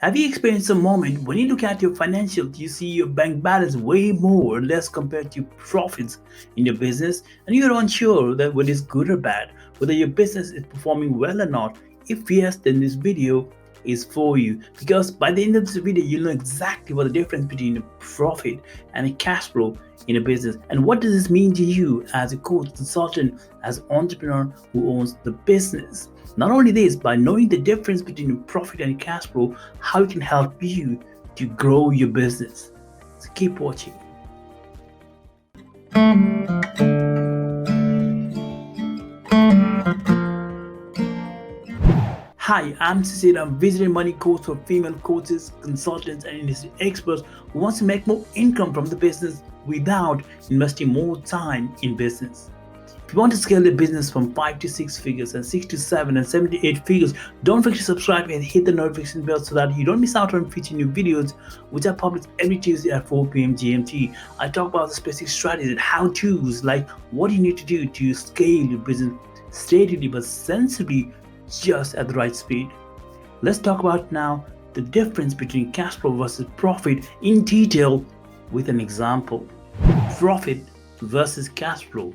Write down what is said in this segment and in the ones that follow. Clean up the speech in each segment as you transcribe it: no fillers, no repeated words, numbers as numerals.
Have you experienced a moment when you look at your financials, you see your bank balance way more or less compared to profits in your business, and you're unsure that whether it's good or bad, whether your business is performing well or not? If yes, then this video is for you, because by the end of this video, you'll know exactly what the difference between a profit and a cash flow in a business, and what does this mean to you as a coach, consultant, as an entrepreneur who owns the business. Not only this, by knowing the difference between profit and cash flow, how it can help you to grow your business. So keep watching. Hi, I'm Shishir. I'm visionary money coach for female coaches, consultants, and industry experts who wants to make more income from the business without investing more time in business. If you want to scale your business from 5 to 6 figures and 6 to 7 and 7 to 8 figures, don't forget to subscribe and hit the notification bell so that you don't miss out on future new videos which are published every Tuesday at 4 p.m. GMT. I talk about the specific strategies and how-tos, like what you need to do to scale your business steadily but sensibly, just at the right speed. Let's talk about now the difference between cash flow versus profit in detail with an example. Profit versus cash flow.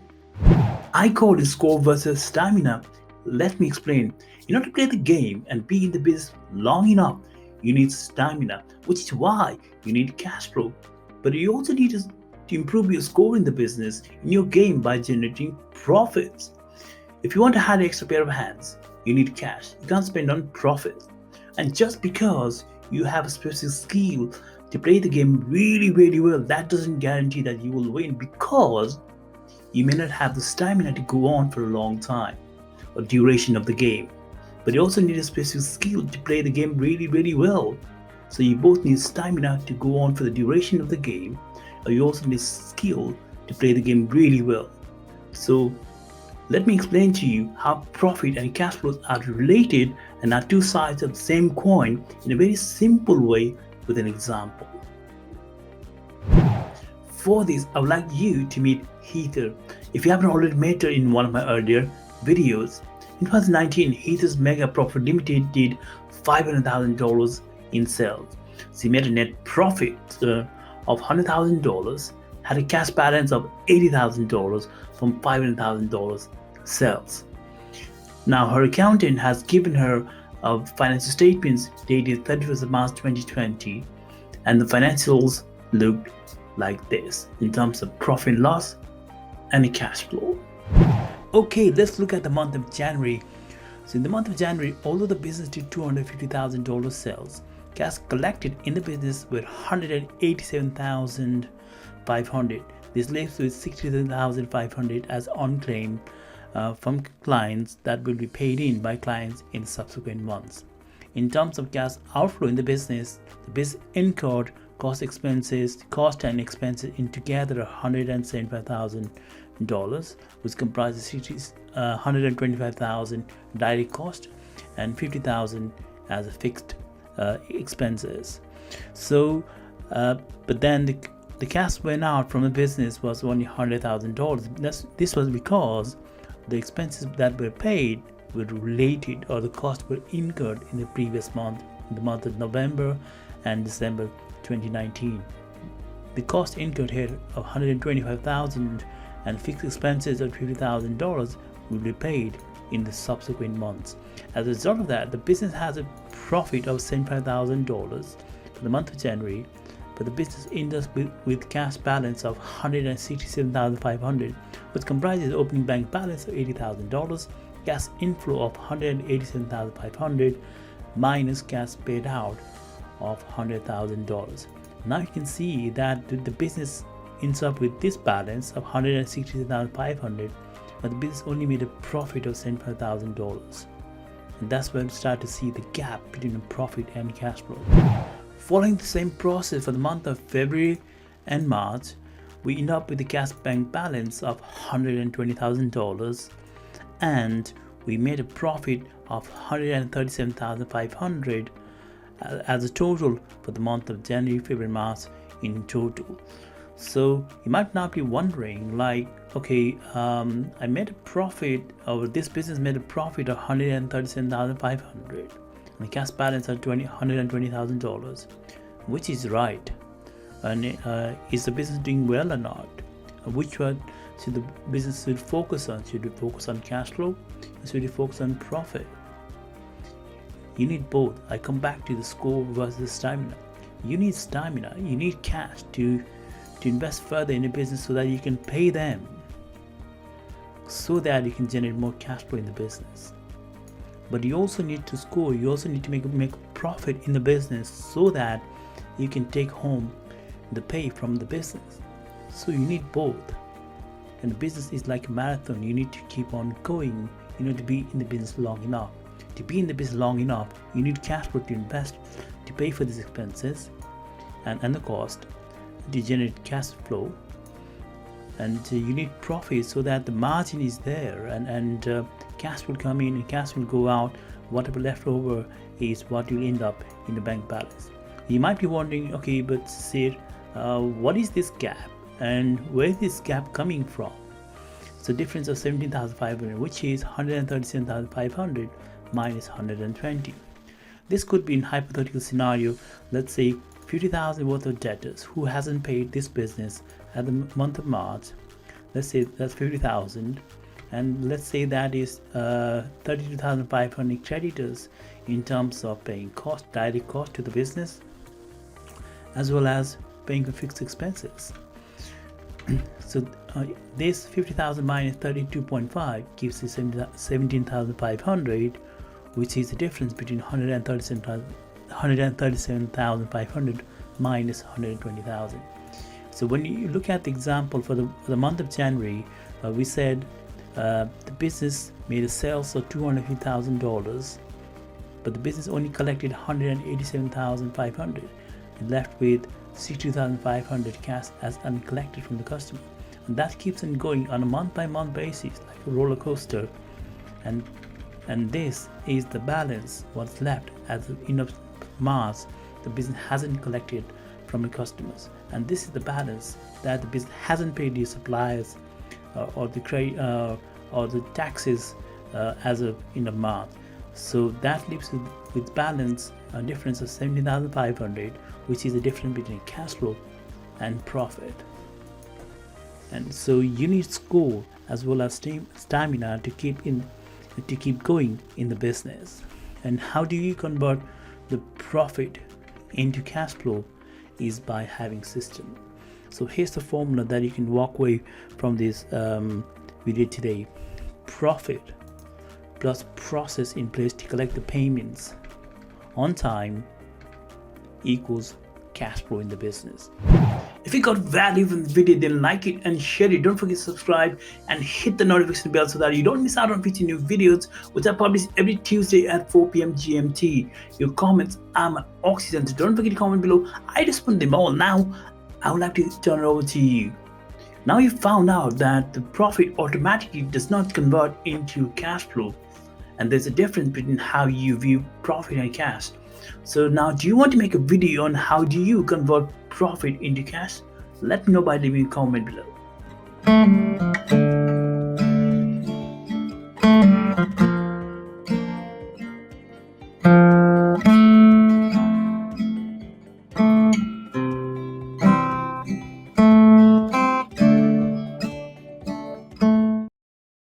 I call it score versus stamina. Let me explain. In order to play the game and be in the business long enough, you need stamina, which is why you need cash flow. But you also need to improve your score in the business, in your game, by generating profits. If you want to hire an extra pair of hands, you need cash. You can't spend on profit. And just because you have a specific skill to play the game really, really well, that doesn't guarantee that you will win, because you may not have the stamina to go on for a long time or duration of the game. But you also need a specific skill to play the game really, really well. So you both need stamina to go on for the duration of the game, or you also need skill to play the game really well. So let me explain to you how profit and cash flows are related and are two sides of the same coin in a very simple way with an example. For this, I would like you to meet Heather. If you haven't already met her in one of my earlier videos, in 2019, Heather's Mega Profit Limited did $500,000 in sales. She made a net profit of $100,000, had a cash balance of $80,000 from $500,000 sales. Now, her accountant has given her financial statements dated 31st of March 2020, and the financials looked like this in terms of profit and loss and a cash flow. Okay, let's look at the month of January. So in the month of January, although the business did $250,000 sales, cash collected in the business were $187,500. This leaves with $67,500 as unclaimed from clients that will be paid in by clients in subsequent months. In terms of cash outflow in the business incurred cost and expenses in together $175,000, which comprises $125,000 direct cost and $50,000 as a fixed expenses. So, but then the cash went out from the business was only $100,000. This was because the expenses that were paid were related, or the costs were incurred in the previous month, in the month of November and December 2019. The cost incurred here of $125,000 and fixed expenses of $50,000 will be paid in the subsequent months. As a result of that, the business has a profit of $75,000 for the month of January, but the business ends up with cash balance of $167,500, which comprises opening bank balance of $80,000, cash inflow of $187,500 minus cash paid out of $100,000. Now you can see that the business ends up with this balance of $167,500, but the business only made a profit of $75,000. And that's where we start to see the gap between the profit and cash flow. Following the same process for the month of February and March, we end up with a cash bank balance of $120,000, and we made a profit of $137,500 as a total for the month of January, February, March in total. So you might now be wondering, like, okay, I made a profit, or this business made a profit of $137,500. The cash balance at $120,000, which is right. And is the business doing well or not? Which one should the business should focus on? Should it focus on cash flow, or should it focus on profit? You need both. I come back to the score versus stamina. You need stamina. You need cash to invest further in a business so that you can pay them, so that you can generate more cash flow in the business. But you also need to score. You also need to make profit in the business so that you can take home the pay from the business. So you need both. And the business is like a marathon. You need to keep on going. You need to be in the business long enough. To be in the business long enough, you need cash flow to invest, to pay for these expenses and the cost, to generate cash flow. And you need profit so that the margin is there, and cash will come in and cash will go out. Whatever left over is what will end up in the bank balance. You might be wondering, okay, but Shishir, what is this gap and where is this gap coming from? So difference of 17,500, which is 137,500 minus 120. This could be in hypothetical scenario. Let's say 50,000 worth of debtors who hasn't paid this business at the month of March. Let's say that's 50,000, and let's say that is 32,500 creditors in terms of paying cost, direct cost to the business, as well as paying for fixed expenses. So this 50,000 minus 32.5 gives you 17,500, which is the difference between 137,500 minus 120,000. So when you look at the example for the month of January, we said the business made a sales of $250,000, but the business only collected 187,500 and left with 62,500 cash as uncollected from the customer. And that keeps on going on a month-by-month basis, like a roller coaster. And this is the balance, what's left at the end of March. The business hasn't collected from the customers, and this is the balance that the business hasn't paid the suppliers or the credit or the taxes as of end of March. So that leaves with balance a difference of 17,500, which is the difference between cash flow and profit. And so you need score as well as stamina to keep going in the business. And how do you convert the profit into cash flow? Is by having system. So here's the formula that you can walk away from this video today. Profit plus process in place to collect the payments on time equals cash flow in the business. If you got value from this video, then like it and share it. Don't forget to subscribe and hit the notification bell so that you don't miss out on future new videos, which I publish every Tuesday at 4 p.m. GMT. Your comments are my oxygen, so don't forget to comment below. I respond them all. Now, I would like to turn it over to you. Now you found out that the profit automatically does not convert into cash flow, and there's a difference between how you view profit and cash. So now, do you want to make a video on how do you convert profit into cash? Let me know by leaving a comment below.